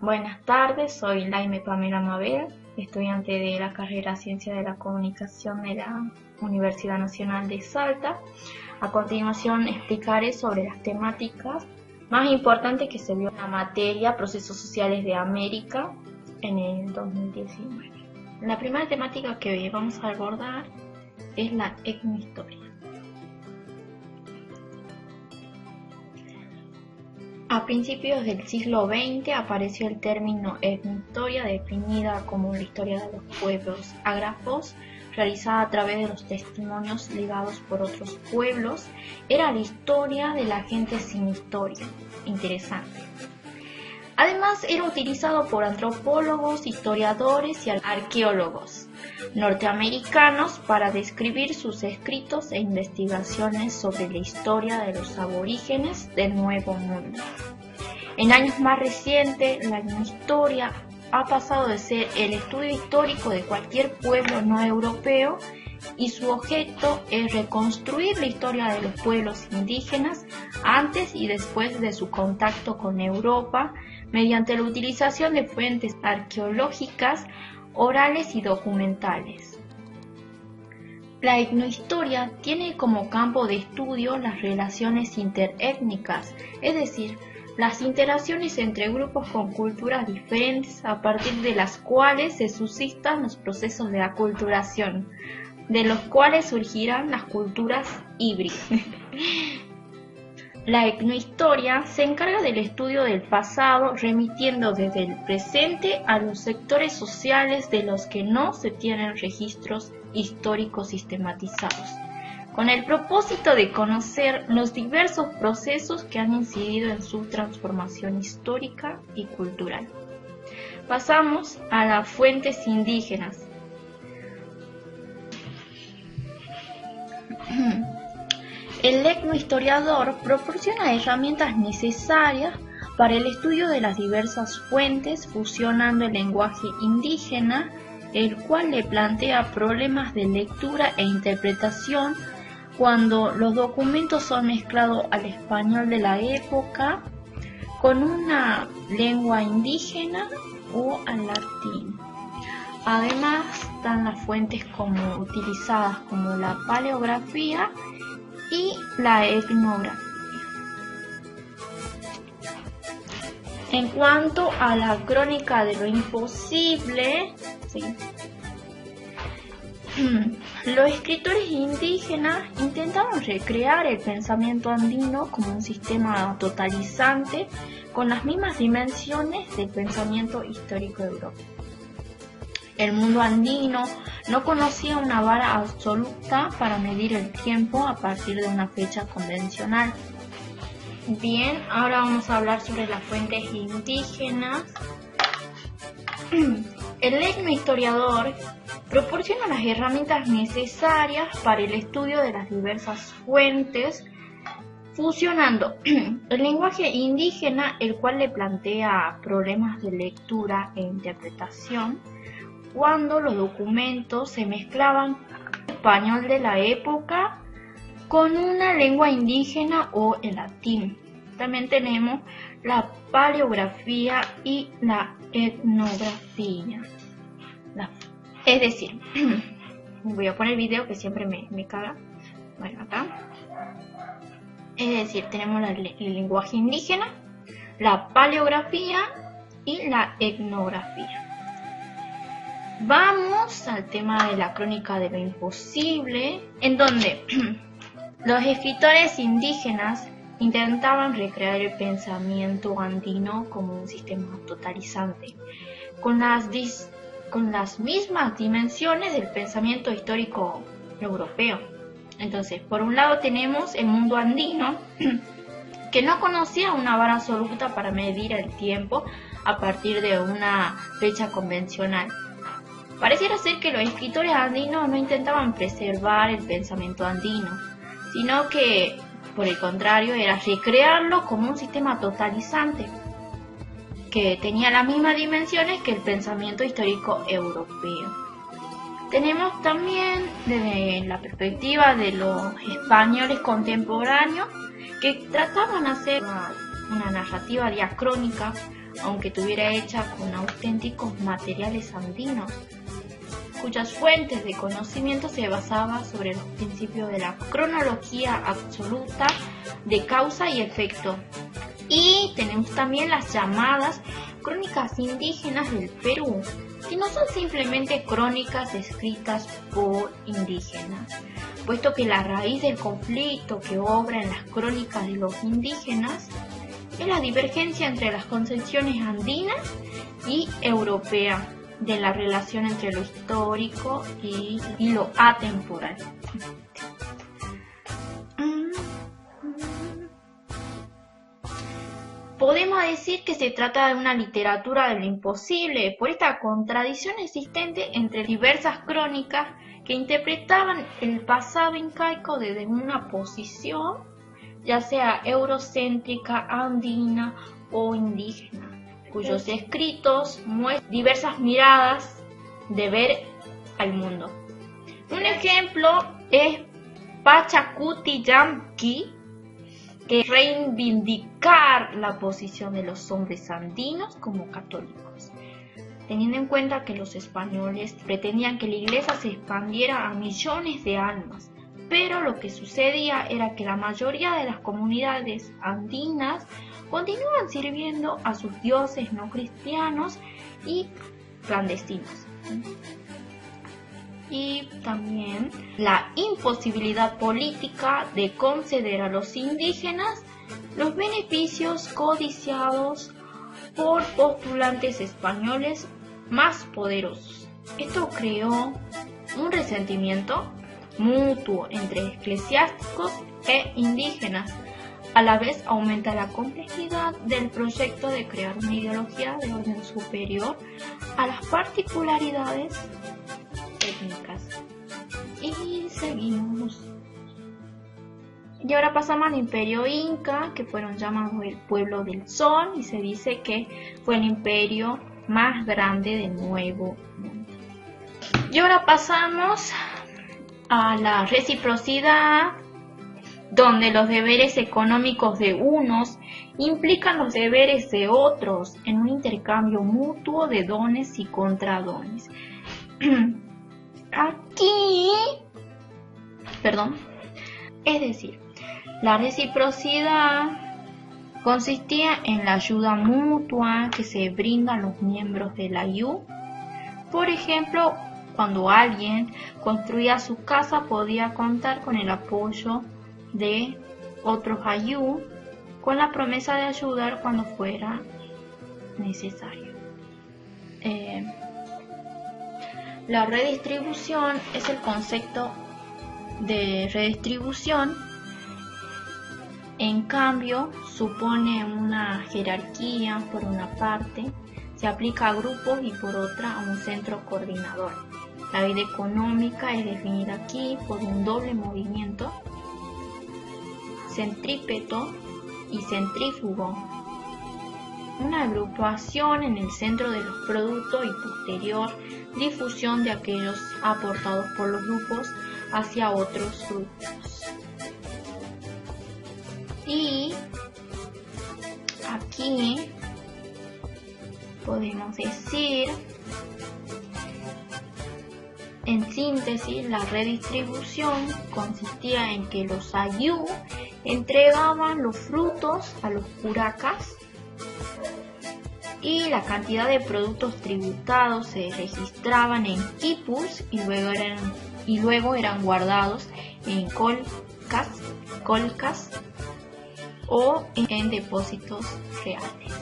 Buenas tardes, soy Laime Pamela Mabel, estudiante de la carrera Ciencia de la Comunicación de la Universidad Nacional de Salta. A continuación explicaré sobre las temáticas más importantes que se vio en la materia Procesos Sociales de América en el 2019. La primera temática que vamos a abordar es la etnohistoria. A principios del siglo XX apareció el término etnohistoria, definida como la historia de los pueblos ágrafos, realizada a través de los testimonios ligados por otros pueblos. Era la historia de la gente sin historia. Interesante. Además, era utilizado por antropólogos, historiadores y arqueólogos norteamericanos para describir sus escritos e investigaciones sobre la historia de los aborígenes del Nuevo Mundo. En años más recientes, la etnohistoria ha pasado de ser el estudio histórico de cualquier pueblo no europeo y su objeto es reconstruir la historia de los pueblos indígenas antes y después de su contacto con Europa mediante la utilización de fuentes arqueológicas, orales y documentales. La etnohistoria tiene como campo de estudio las relaciones interétnicas, es decir, las interacciones entre grupos con culturas diferentes a partir de las cuales se suscitan los procesos de aculturación, de los cuales surgirán las culturas híbridas. La etnohistoria se encarga del estudio del pasado, remitiendo desde el presente a los sectores sociales de los que no se tienen registros históricos sistematizados, con el propósito de conocer los diversos procesos que han incidido en su transformación histórica y cultural. Pasamos a las fuentes indígenas. El etnohistoriador proporciona herramientas necesarias para el estudio de las diversas fuentes, fusionando el lenguaje indígena, el cual le plantea problemas de lectura e interpretación cuando los documentos son mezclados al español de la época con una lengua indígena o al latín. Además, están las fuentes utilizadas como la paleografía y la etnografía. En cuanto a la crónica de lo imposible, los escritores indígenas intentaron recrear el pensamiento andino como un sistema totalizante con las mismas dimensiones del pensamiento histórico europeo. El mundo andino no conocía una vara absoluta para medir el tiempo a partir de una fecha convencional. Bien, ahora vamos a hablar sobre las fuentes indígenas. El etnohistoriador proporciona las herramientas necesarias para el estudio de las diversas fuentes, fusionando el lenguaje indígena, el cual le plantea problemas de lectura e interpretación, cuando los documentos se mezclaban el español de la época con una lengua indígena o el latín. También tenemos la paleografía y la etnografía. Es decir, voy a poner el video que siempre me caga. Bueno, acá. Es decir, tenemos el lenguaje indígena, la paleografía y la etnografía. Vamos al tema de la crónica de lo imposible, en donde los escritores indígenas intentaban recrear el pensamiento andino como un sistema totalizante, con las mismas dimensiones del pensamiento histórico europeo. Entonces, por un lado tenemos el mundo andino, que no conocía una vara absoluta para medir el tiempo a partir de una fecha convencional. Pareciera ser que los escritores andinos no intentaban preservar el pensamiento andino, sino que, por el contrario, era recrearlo como un sistema totalizante, que tenía las mismas dimensiones que el pensamiento histórico europeo. Tenemos también, desde la perspectiva de los españoles contemporáneos, que trataban de hacer una narrativa diacrónica aunque estuviera hecha con auténticos materiales andinos, cuyas fuentes de conocimiento se basaban sobre los principios de la cronología absoluta de causa y efecto. Y tenemos también las llamadas crónicas indígenas del Perú, que no son simplemente crónicas escritas por indígenas, puesto que la raíz del conflicto que obra en las crónicas de los indígenas es la divergencia entre las concepciones andinas y europeas de la relación entre lo histórico y lo atemporal. Podemos decir que se trata de una literatura de lo imposible, por esta contradicción existente entre diversas crónicas que interpretaban el pasado incaico desde una posición, ya sea eurocéntrica, andina o indígena, cuyos escritos muestran diversas miradas de ver al mundo. Un ejemplo es Pachacuti-Yamqui, que reivindicar la posición de los hombres andinos como católicos, teniendo en cuenta que los españoles pretendían que la iglesia se expandiera a millones de almas, pero lo que sucedía era que la mayoría de las comunidades andinas continúan sirviendo a sus dioses no cristianos y clandestinos. Y también la imposibilidad política de conceder a los indígenas los beneficios codiciados por postulantes españoles más poderosos. Esto creó un resentimiento mutuo entre eclesiásticos e indígenas. A la vez aumenta la complejidad del proyecto de crear una ideología de orden superior a las particularidades étnicas. Y seguimos. Y ahora pasamos al imperio inca, que fueron llamados el pueblo del sol, y se dice que fue el imperio más grande del Nuevo Mundo. Y ahora pasamos a la reciprocidad, donde los deberes económicos de unos implican los deberes de otros en un intercambio mutuo de dones y contradones. Es decir, la reciprocidad consistía en la ayuda mutua que se brinda a los miembros de la AYU. Por ejemplo, cuando alguien construía su casa podía contar con el apoyo de otros AYU con la promesa de ayudar cuando fuera necesario. La redistribución es el concepto de redistribución. En cambio, supone una jerarquía por una parte, se aplica a grupos y por otra a un centro coordinador. La vida económica es definida aquí por un doble movimiento, centrípeto y centrífugo. Una agrupación en el centro de los productos y posterior difusión de aquellos aportados por los grupos hacia otros grupos. Y aquí podemos decir, en síntesis, la redistribución consistía en que los ayú entregaban los frutos a los curacas y la cantidad de productos tributados se registraban en quipus y luego eran guardados en colcas o en depósitos reales.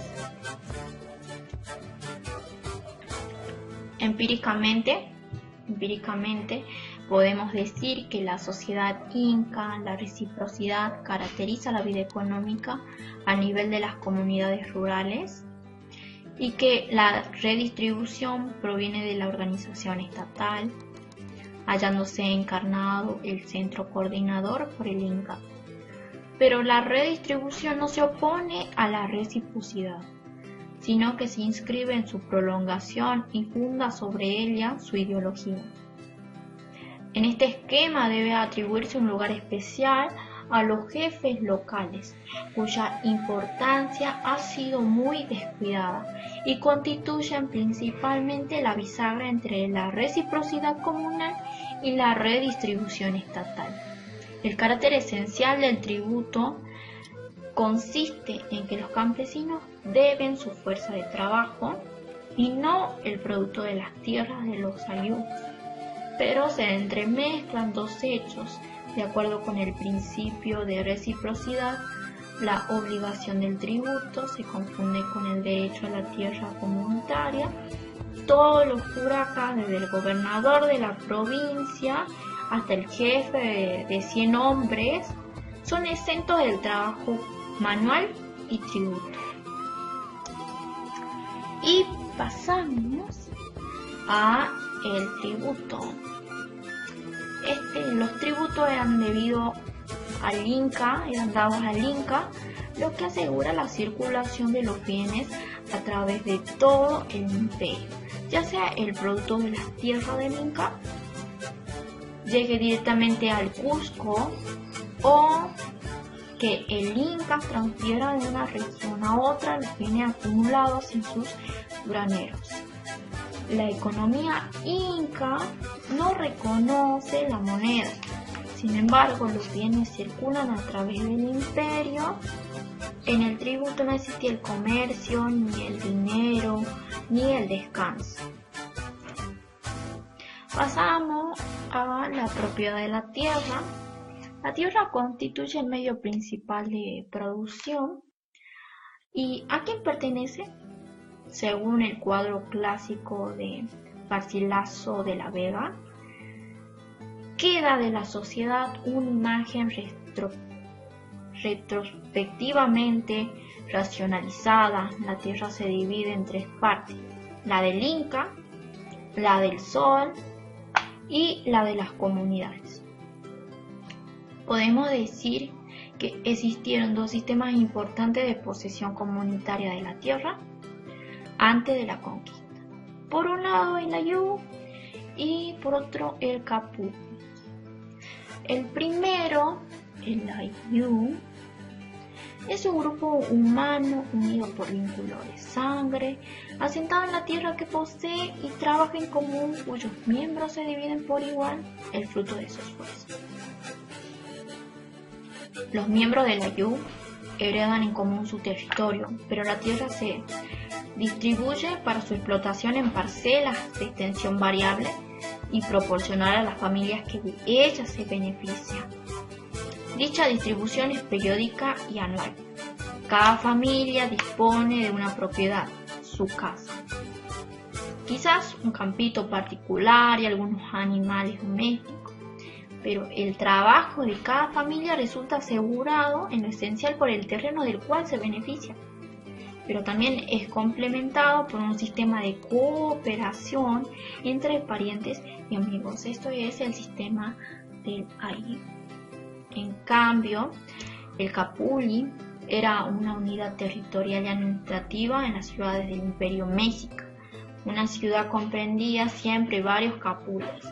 Empíricamente podemos decir que la sociedad inca, la reciprocidad caracteriza la vida económica a nivel de las comunidades rurales y que la redistribución proviene de la organización estatal, hallándose encarnado el centro coordinador por el Inca. Pero la redistribución no se opone a la reciprocidad, sino que se inscribe en su prolongación y funda sobre ella su ideología. En este esquema debe atribuirse un lugar especial a los jefes locales, cuya importancia ha sido muy descuidada y constituyen principalmente la bisagra entre la reciprocidad comunal y la redistribución estatal. El carácter esencial del tributo consiste en que los campesinos deben su fuerza de trabajo y no el producto de las tierras de los ayllus, pero se entremezclan dos hechos. De acuerdo con el principio de reciprocidad, la obligación del tributo se confunde con el derecho a la tierra comunitaria. Todos los curacas, desde el gobernador de la provincia hasta el jefe de 100 hombres, son exentos del trabajo manual y tributo. Y pasamos a el tributo. Los tributos eran debido al Inca, eran dados al Inca, lo que asegura la circulación de los bienes a través de todo el imperio, ya sea el producto de las tierras del Inca llegue directamente al Cusco o que el Inca transfiera de una región a otra los bienes acumulados en sus graneros. La economía inca no reconoce la moneda, sin embargo los bienes circulan a través del imperio. En el tributo no existía el comercio, ni el dinero, ni el descanso. Pasamos a la propiedad de la tierra. La tierra constituye el medio principal de producción. ¿Y a quién pertenece? Según el cuadro clásico de Garcilaso de la Vega, queda de la sociedad una imagen retrospectivamente racionalizada. La tierra se divide en tres partes: la del Inca, la del Sol y la de las comunidades. Podemos decir que existieron dos sistemas importantes de posesión comunitaria de la tierra antes de la conquista. Por un lado el ayllus y por otro el capulli. El primero, el ayllus, es un grupo humano unido por vínculos de sangre, asentado en la tierra que posee y trabaja en común, cuyos miembros se dividen por igual el fruto de su esfuerzo. Los miembros del ayllus heredan en común su territorio, pero la tierra se distribuye para su explotación en parcelas de extensión variable y proporcional a las familias que de ellas se benefician. Dicha distribución es periódica y anual. Cada familia dispone de una propiedad, su casa. Quizás un campito particular y algunos animales domésticos, pero el trabajo de cada familia resulta asegurado en lo esencial por el terreno del cual se beneficia, pero también es complementado por un sistema de cooperación entre parientes y amigos. Esto es el sistema del ayllus. En cambio, el capulli era una unidad territorial y administrativa en las ciudades del Imperio Mexica. Una ciudad comprendía siempre varios capules.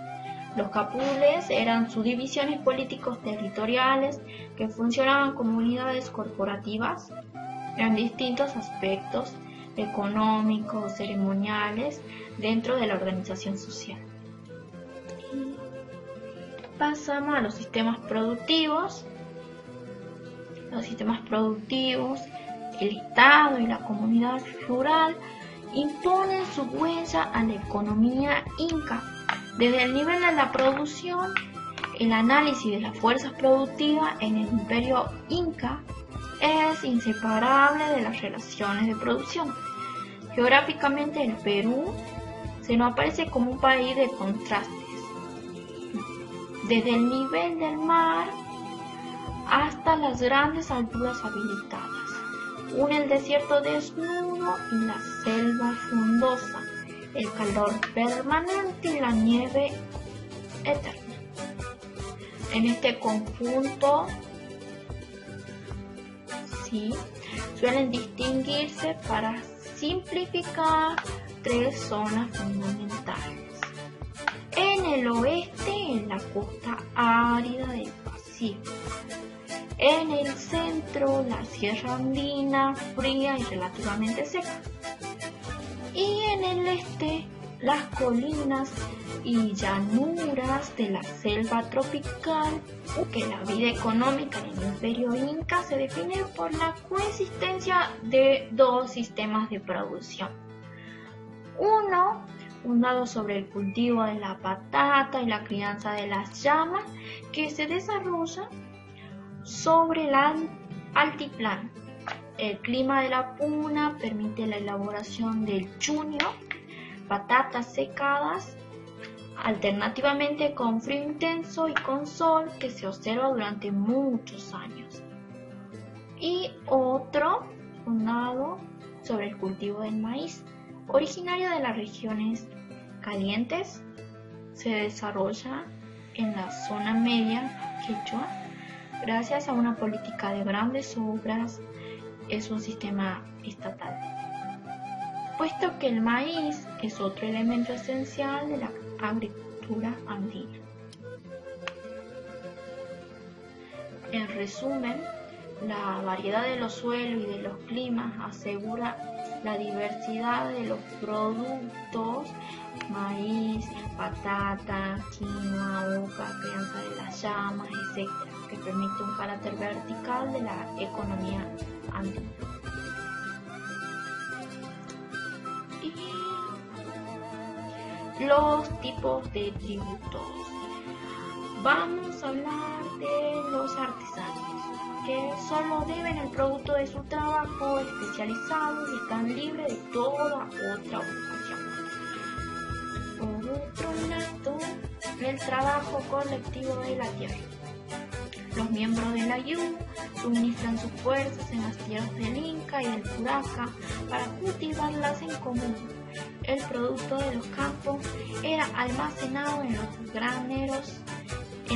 Los capules eran subdivisiones políticos territoriales que funcionaban como unidades corporativas en distintos aspectos económicos, ceremoniales, dentro de la organización social. Pasamos a los sistemas productivos. Los sistemas productivos, el Estado y la comunidad rural imponen su huella a la economía inca. Desde el nivel de la producción, el análisis de las fuerzas productivas en el imperio inca es inseparable de las relaciones de producción. Geográficamente, el Perú se nos aparece como un país de contrastes. Desde el nivel del mar hasta las grandes alturas habilitadas, une el desierto desnudo y la selva frondosa, el calor permanente y la nieve eterna. En este conjunto suelen distinguirse, para simplificar, tres zonas fundamentales. En el oeste, en la costa árida del Pacífico. En el centro, la sierra andina, fría y relativamente seca. Y en el este, las colinas y llanuras de la selva tropical, que la vida económica en el imperio inca se define por la coexistencia de dos sistemas de producción. Uno, fundado sobre el cultivo de la patata y la crianza de las llamas, que se desarrolla sobre el altiplano. El clima de la puna permite la elaboración del chuño, patatas secadas, alternativamente con frío intenso y con sol, que se observa durante muchos años. Y otro fundado sobre el cultivo del maíz, originario de las regiones calientes, se desarrolla en la zona media quechua gracias a una política de grandes obras. Es un sistema estatal, puesto que el maíz es otro elemento esencial de la agricultura andina. En resumen, la variedad de los suelos y de los climas asegura la diversidad de los productos: maíz, patata, quinoa, oca, crianza de las llamas, etc., que permite un carácter vertical de la economía andina. Y los tipos de tributos. Vamos a hablar de los artesanos, que solo deben el producto de su trabajo especializado y están libres de toda otra ocupación. Por otro lado, el trabajo colectivo de la tierra. Los miembros de la Yu suministran sus fuerzas en las tierras del Inca y del Puraca para cultivarlas en común. El producto de los campos era almacenado en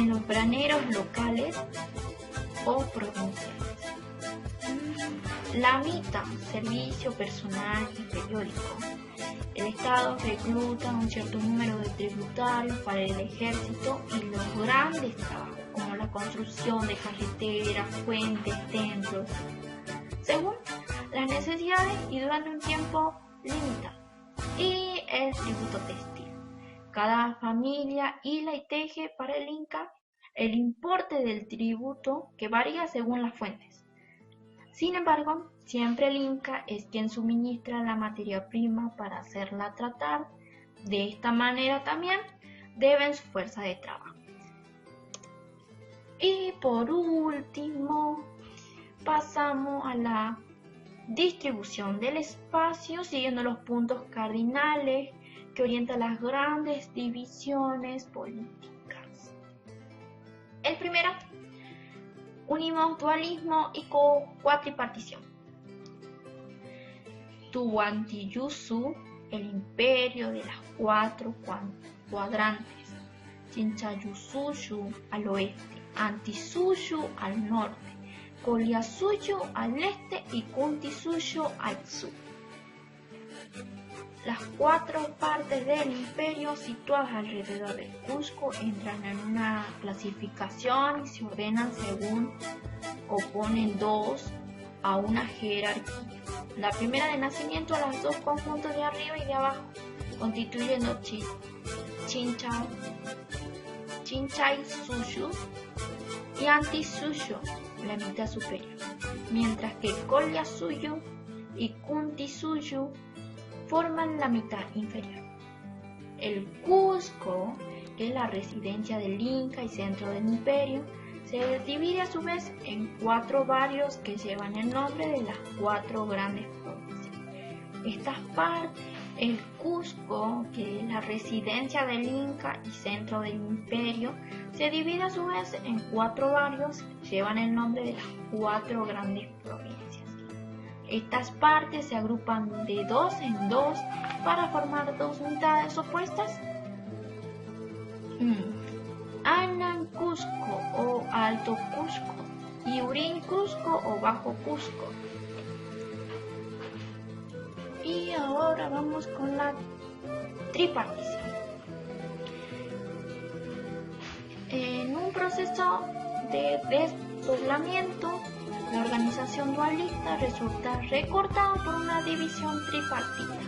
los graneros locales o provinciales. La mita, servicio personal y periódico. El Estado recluta un cierto número de tributarios para el ejército y los grandes trabajos, como la construcción de carreteras, puentes, templos, según las necesidades y durante un tiempo limitado. Y el tributo textil. Cada familia hila y teje para el Inca el importe del tributo, que varía según las fuentes. Sin embargo, siempre el Inca es quien suministra la materia prima para hacerla tratar. De esta manera también deben su fuerza de trabajo. Y por último, pasamos a la distribución del espacio siguiendo los puntos cardinales que orientan las grandes divisiones políticas. El primero, unimos dualismo y cuatripartición. Tuantiyusu, el imperio de las cuatro cuadrantes. Chinchayusuyu al oeste, Antisuyu al norte, Collasuyu al este y Kuntisuyu al sur. Las cuatro partes del imperio situadas alrededor del Cusco entran en una clasificación y se ordenan según oponen dos a una jerarquía. La primera de nacimiento a los dos conjuntos de arriba y de abajo, constituyendo Chinchaysuyu y Antisuyu, la mitad superior, mientras que Collasuyu y Kuntisuyu forman la mitad inferior. El Cusco, que es la residencia del Inca y centro del imperio, se divide a su vez en cuatro barrios que llevan el nombre de las cuatro grandes provincias. Estas partes, el Cusco, que es la residencia del Inca y centro del imperio, se divide a su vez en cuatro barrios que llevan el nombre de las cuatro grandes provincias. Estas partes se agrupan de dos en dos para formar dos unidades opuestas. Anan Cusco o Alto Cusco y Urín Cusco o Bajo Cusco. Y ahora vamos con la tripartición. En un proceso de despoblamiento, la organización dualista resulta recortada por una división tripartita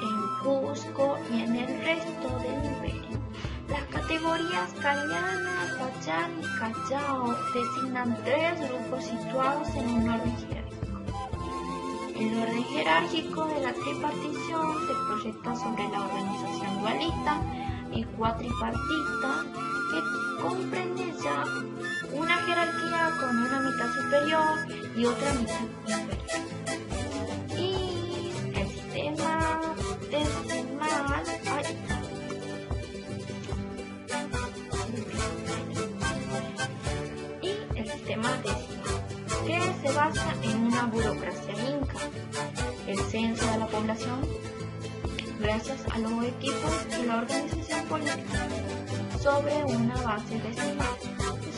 en Cusco y en el resto del imperio. Las categorías Cariana, Pachán y Callao designan tres grupos situados en un orden jerárquico. El orden jerárquico de la tripartición se proyecta sobre la organización dualista y cuatripartita, que comprende ya una jerarquía con una mitad superior y otra mitad inferior. Y el sistema decimal, que se basa en una burocracia inca, el censo de la población, gracias a los equipos de la organización política, sobre una base decimal.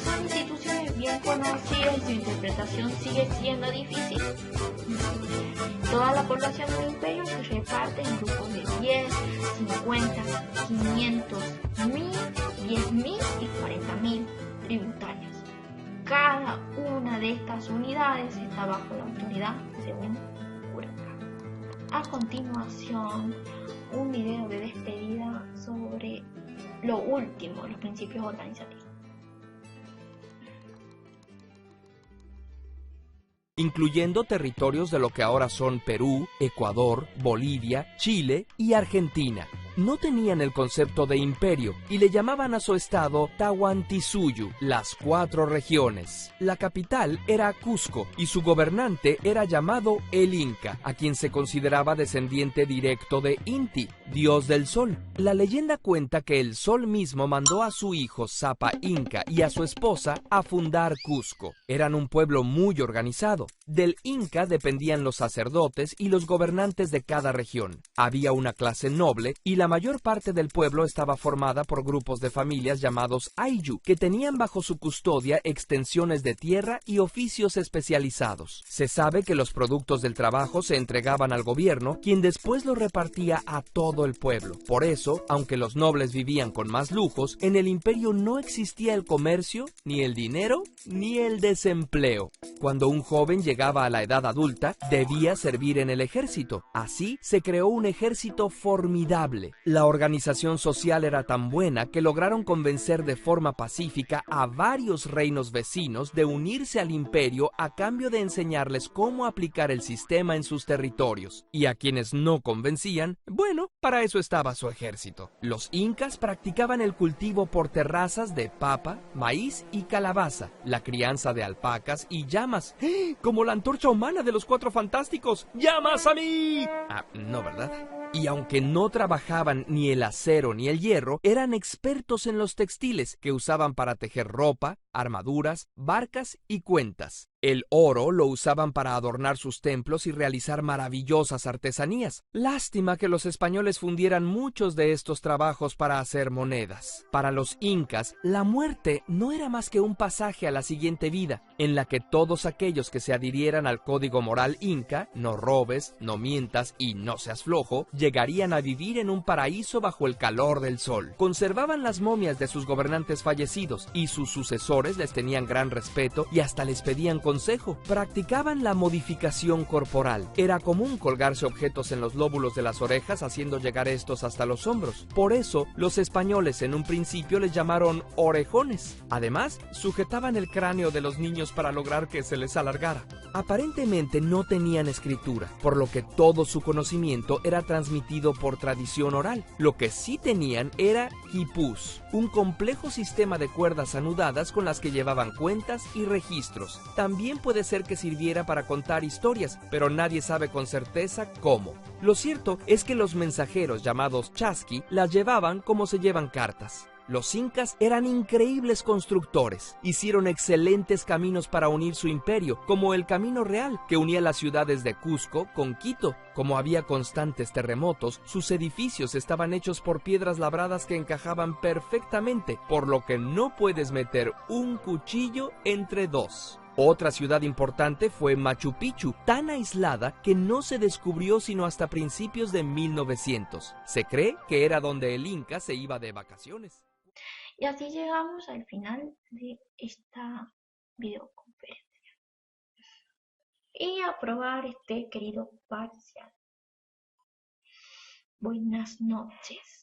Son instituciones bien conocidas y su interpretación sigue siendo difícil. Toda la población del imperio se reparte en grupos de 10, 50, 500, 1000, 10.000 y 40.000 tributarios. Cada una de estas unidades está bajo la autoridad de un curaca. A continuación, un video de despedida sobre lo último, los principios organizativos. Incluyendo territorios de lo que ahora son Perú, Ecuador, Bolivia, Chile y Argentina. No tenían el concepto de imperio y le llamaban a su estado Tahuantinsuyo, las 4 regiones. La capital era Cusco y su gobernante era llamado el Inca, a quien se consideraba descendiente directo de Inti, dios del sol. La leyenda cuenta que el sol mismo mandó a su hijo Sapa Inca y a su esposa a fundar Cusco. Eran un pueblo muy organizado. Del Inca dependían los sacerdotes y los gobernantes de cada región. Había una clase noble y la mayor parte del pueblo estaba formada por grupos de familias llamados Ayllu, que tenían bajo su custodia extensiones de tierra y oficios especializados. Se sabe que los productos del trabajo se entregaban al gobierno, quien después los repartía a todo el pueblo. Por eso, aunque los nobles vivían con más lujos, en el imperio no existía el comercio, ni el dinero, ni el desempleo. Cuando un joven llegaba a la edad adulta, debía servir en el ejército. Así se creó un ejército formidable. La organización social era tan buena que lograron convencer de forma pacífica a varios reinos vecinos de unirse al imperio a cambio de enseñarles cómo aplicar el sistema en sus territorios. Y a quienes no convencían, bueno, para eso estaba su ejército. Los incas practicaban el cultivo por terrazas de papa, maíz y calabaza, la crianza de alpacas y llamas. ¡Eh! Como la antorcha humana de los 4 fantásticos. ¡Llamas a mí! Ah, no, ¿verdad? Y aunque no trabajaban ni el acero ni el hierro, eran expertos en los textiles que usaban para tejer ropa, armaduras, barcas y cuentas. El oro lo usaban para adornar sus templos y realizar maravillosas artesanías. Lástima que los españoles fundieran muchos de estos trabajos para hacer monedas. Para los incas, la muerte no era más que un pasaje a la siguiente vida, en la que todos aquellos que se adhirieran al código moral inca, no robes, no mientas y no seas flojo, llegarían a vivir en un paraíso bajo el calor del sol. Conservaban las momias de sus gobernantes fallecidos y sus sucesores les tenían gran respeto y hasta les pedían consejo. Practicaban la modificación corporal. Era común colgarse objetos en los lóbulos de las orejas haciendo llegar estos hasta los hombros. Por eso, los españoles en un principio les llamaron orejones. Además, sujetaban el cráneo de los niños para lograr que se les alargara. Aparentemente no tenían escritura, por lo que todo su conocimiento era transmitido por tradición oral. Lo que sí tenían era quipús, un complejo sistema de cuerdas anudadas con las que llevaban cuentas y registros. También puede ser que sirviera para contar historias, pero nadie sabe con certeza cómo. Lo cierto es que los mensajeros llamados chasqui las llevaban como se llevan cartas. Los incas eran increíbles constructores. Hicieron excelentes caminos para unir su imperio, como el Camino Real, que unía las ciudades de Cusco con Quito. Como había constantes terremotos, sus edificios estaban hechos por piedras labradas que encajaban perfectamente, por lo que no puedes meter un cuchillo entre dos. Otra ciudad importante fue Machu Picchu, tan aislada que no se descubrió sino hasta principios de 1900. Se cree que era donde el Inca se iba de vacaciones. Y así llegamos al final de esta videoconferencia. Y a probar este querido parcial. Buenas noches.